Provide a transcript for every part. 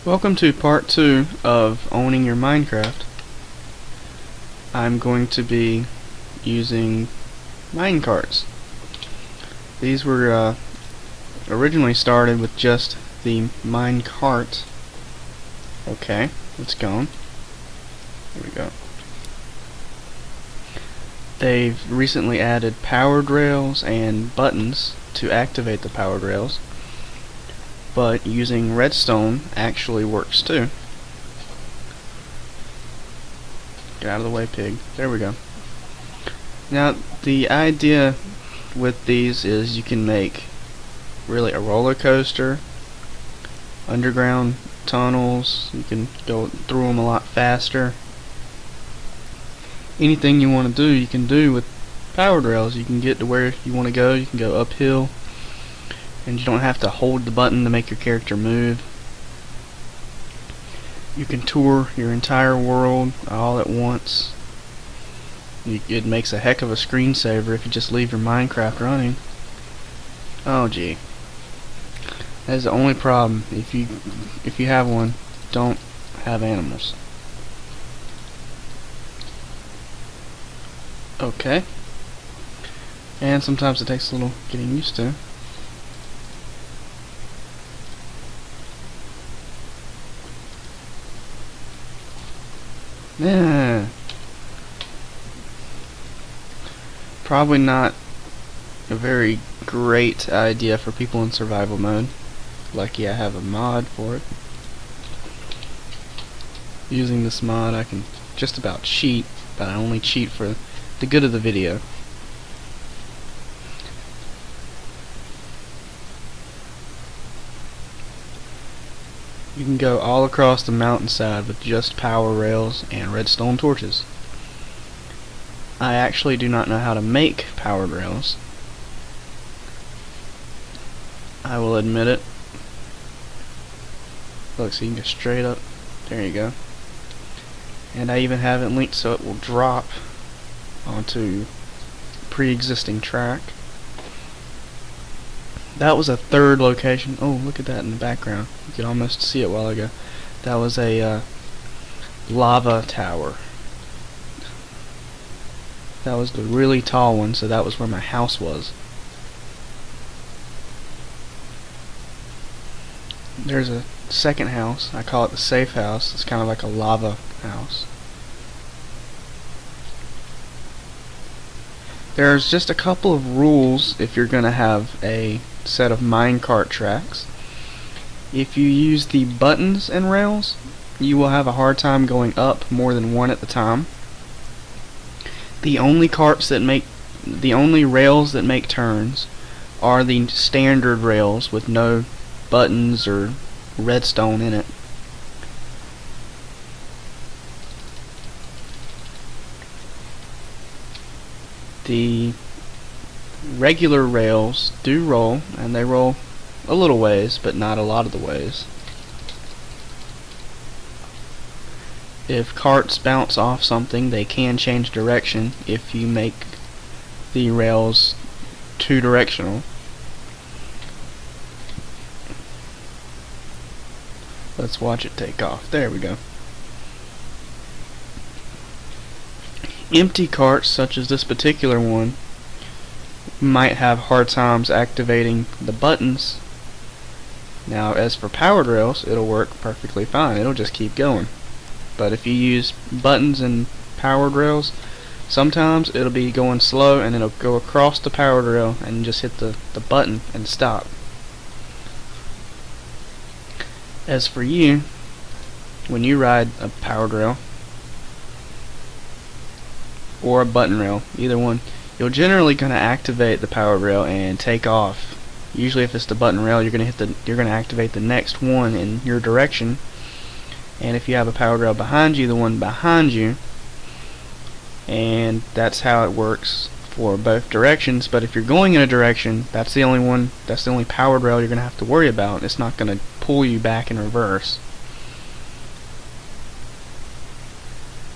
Welcome to part 2 of owning your Minecraft. I'm going to be using minecarts. These were originally started with just the minecart. Okay, it's gone. There we go. They've recently added powered rails and buttons to activate the powered rails, but using redstone actually works too. Get out of the way, pig. There we go. Now, the idea with these is you can make really a roller coaster, underground tunnels, you can go through them a lot faster. Anything you want to do, you can do with powered rails. You can get to where you want to go, you can go uphill, and you don't have to hold the button to make your character move. You can tour your entire world all at once. It makes a heck of a screensaver if you just leave your Minecraft running. Oh gee. That's the only problem. If you have one, don't have animals. Okay. And sometimes it takes a little getting used to. Yeah. Probably not a very great idea for people in survival mode. Lucky I have a mod for it. Using this mod I can just about cheat, but I only cheat for the good of the video. You can go all across the mountainside with just power rails and redstone torches. I actually do not know how to make powered rails. I will admit it. Look, so you can go straight up. There you go. And I even have it linked so it will drop onto pre-existing track. That was a third location. Oh, look at that in the background. You could almost see it a while ago. That was a lava tower. That was the really tall one, so that was where my house was. There's a second house. I call it the safe house. It's kind of like a lava house. There's just a couple of rules if you're going to have a set of minecart tracks. If you use the buttons and rails, you will have a hard time going up more than one at the time. The only rails that make turns are the standard rails with no buttons or redstone in it. The regular rails do roll, and they roll a little ways, but not a lot of the ways. If carts bounce off something, they can change direction if you make the rails two-directional. Let's watch it take off. There we go. Empty carts, such as this particular one, might have hard times activating the buttons. Now, as for powered rails, it'll work perfectly fine. It'll just keep going. But if you use buttons and powered rails, sometimes it'll be going slow and it'll go across the powered rail and just hit the button and stop. As for you, when you ride a powered rail or a button rail, either one, you're generally going to activate the powered rail and take off. Usually if it's the button rail, you're going to activate the next one in your direction. And if you have a powered rail behind you, the one behind you. And that's how it works for both directions. But if you're going in a direction, that's the only powered rail you're going to have to worry about. It's not going to pull you back in reverse.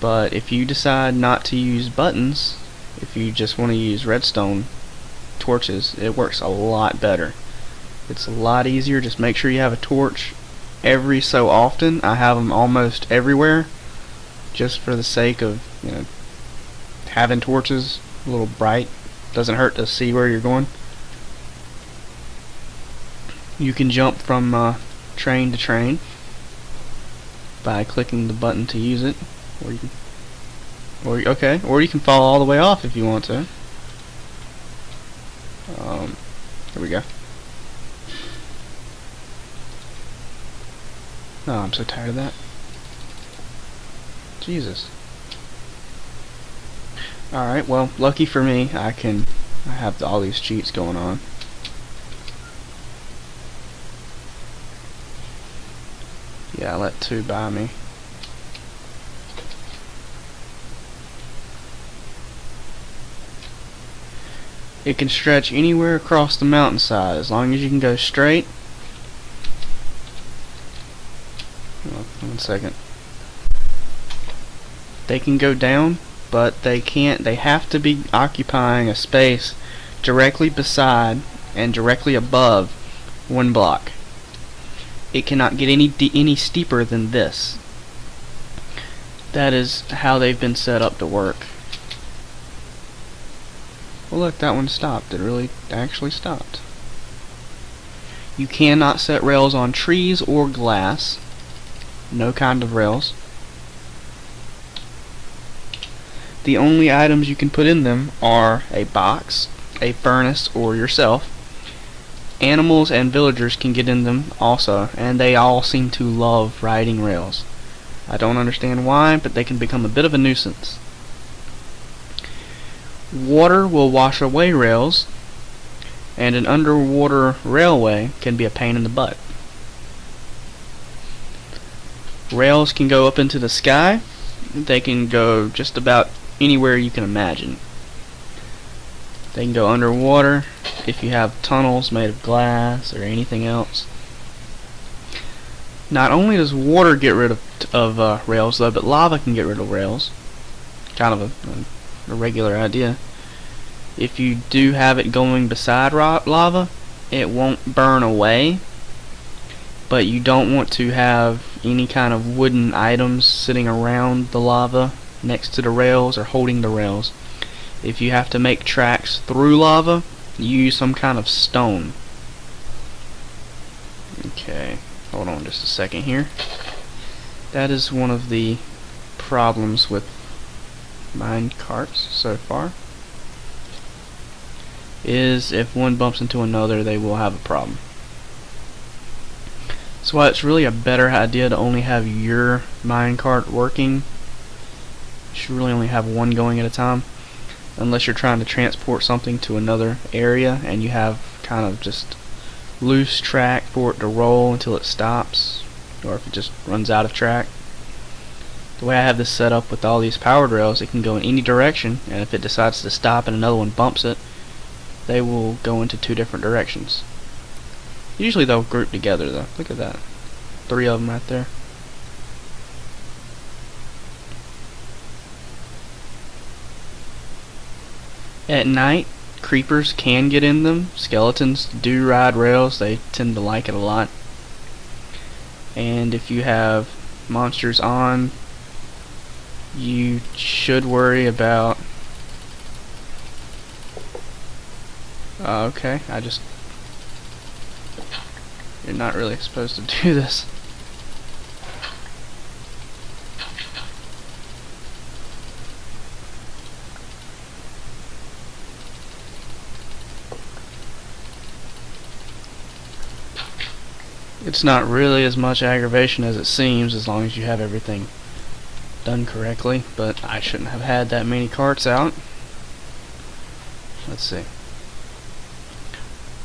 But if you decide not to use buttons, if you just want to use redstone torches, it works a lot better. It's a lot easier. Just make sure you have a torch every so often. I have them almost everywhere, just for the sake of, you know, having torches a little bright. Doesn't hurt to see where you're going. You can jump from train to train by clicking the button to use it, or you can, or you can fall all the way off if you want to. Here we go. Oh, I'm so tired of that. Jesus. Alright, well, lucky for me, I have all these cheats going on. Yeah, I let 2 buy me. It can stretch anywhere across the mountainside as long as you can go straight. Oh, 1 second. They can go down, but they can't. They have to be occupying a space directly beside and directly above 1 block. It cannot get any steeper than this. That is how they've been set up to work. Well, look, that one stopped. It really actually stopped. You cannot set rails on trees or glass. No kind of rails. The only items you can put in them are a box, a furnace, or yourself. Animals and villagers can get in them also, and they all seem to love riding rails. I don't understand why, but they can become a bit of a nuisance. Water will wash away rails, and an underwater railway can be a pain in the butt. Rails can go up into the sky. They can go just about anywhere you can imagine. They can go underwater if you have tunnels made of glass or anything else. Not only does water get rid of rails though, but lava can get rid of rails. Kind of a regular idea. If you do have it going beside lava, it won't burn away, but you don't want to have any kind of wooden items sitting around the lava next to the rails or holding the rails. If you have to make tracks through lava, you use some kind of stone. Okay, hold on just a second here. That is one of the problems with mine carts so far, is if one bumps into another, they will have a problem. That's why it's really a better idea to only have your minecart working. You should really only have one going at a time, unless you're trying to transport something to another area and you have kind of just loose track for it to roll until it stops, or if it just runs out of track. The way I have this set up with all these powered rails, it can go in any direction, and if it decides to stop and another one bumps it, they will go into 2 different directions. Usually they'll group together though. Look at that. 3 of them right there. At night, creepers can get in them. Skeletons do ride rails. They tend to like it a lot. And if you have monsters on, you should worry about... okay, you're not really supposed to do this. It's not really as much aggravation as it seems, as long as you have everything done correctly, but I shouldn't have had that many carts out. Let's see.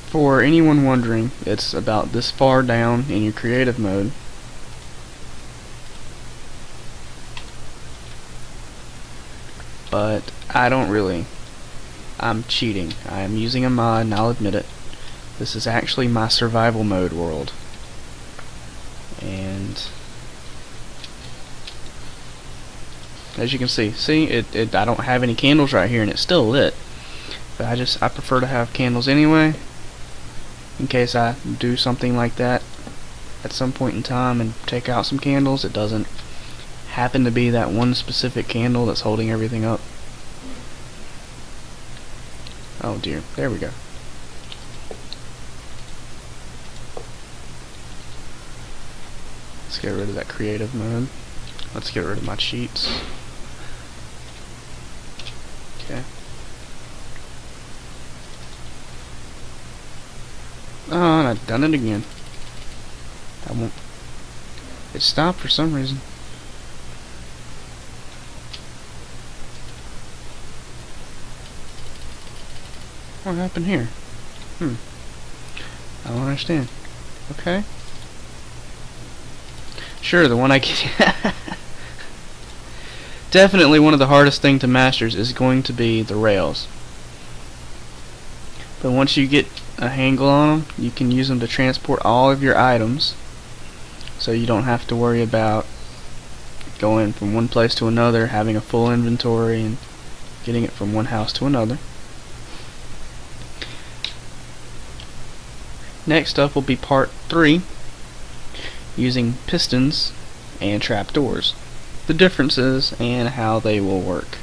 For anyone wondering, it's about this far down in your creative mode. But I'm cheating. I am using a mod, and I'll admit it. This is actually my survival mode world. And as you can see, I don't have any candles right here and it's still lit. But I prefer to have candles anyway, in case I do something like that. at some point in time and take out some candles. It doesn't happen to be that one specific candle that's holding everything up. Oh dear, there we go. Let's get rid of that creative mode. Let's get rid of my cheats. Okay. Oh, and I've done it again. I won't. It stopped for some reason. What happened here? I don't understand. Okay. Sure, the one I get. Definitely one of the hardest things to master is going to be the rails. But once you get a handle on them, you can use them to transport all of your items, so you don't have to worry about going from one place to another, having a full inventory, and getting it from one house to another. Next up will be part 3, using pistons and trapdoors, the differences and how they will work.